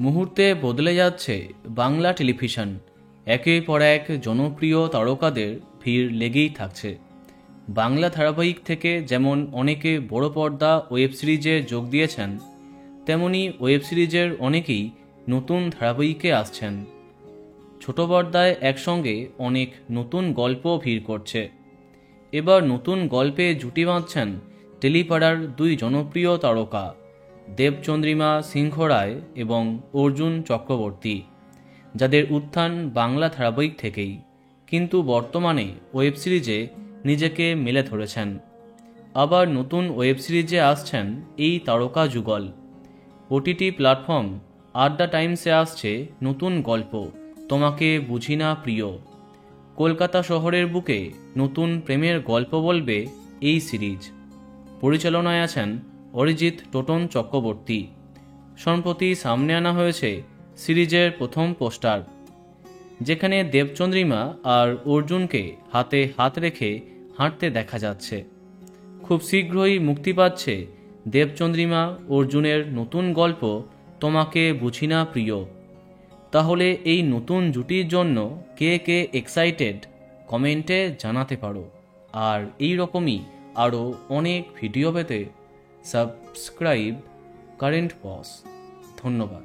মুহূর্তে বদলে যাচ্ছে বাংলা টেলিভিশন। একের পর এক জনপ্রিয় তারকাদের ভিড় লেগেই থাকছে। বাংলা ধারাবাহিক থেকে যেমন অনেকে বড় পর্দা ওয়েব সিরিজে যোগ দিয়েছেন, তেমনি ওয়েব সিরিজের অনেকেই নতুন ধারাবাহিকে আসছেন। ছোট পর্দায় একসঙ্গে অনেক নতুন গল্প ভিড় করছে। এবার নতুন গল্পে জুটি বাঁধছেন টেলিপাড়ার দুই জনপ্রিয় তারকা দেবচন্দ্রিমা সিংহ রায় এবং অর্জুন চক্রবর্তী, যাদের উত্থান বাংলা ধারাবাহিক থেকেই, কিন্তু বর্তমানে ওয়েব সিরিজে নিজেকে মেলে ধরেছেন। আবার নতুন ওয়েব সিরিজে আসছেন এই তারকা যুগল। ওটিটি প্ল্যাটফর্ম আড্ডা টাইমসে আসছে নতুন গল্প তোমাকে বুঝি না প্রিয়। কলকাতা শহরের বুকে নতুন প্রেমের গল্প বলবে এই সিরিজ। পরিচালনায় আছেন অরিজিৎ টোটন চক্রবর্তী। সম্প্রতি সামনে আনা হয়েছে সিরিজের প্রথম পোস্টার, যেখানে দেবচন্দ্রিমা আর অর্জুনকে হাতে হাত রেখে হাঁটতে দেখা যাচ্ছে। খুব শীঘ্রই মুক্তি পাচ্ছে দেবচন্দ্রিমা অর্জুনের নতুন গল্প তোমাকে বুঝি না প্রিয়। তাহলে এই নতুন জুটির জন্য কে কে এক্সাইটেড কমেন্টে জানাতে পারো। আর এই রকমই আরও অনেক ভিডিও পেতে সাবস্ক্রাইব কারেন্ট পজ। ধন্যবাদ।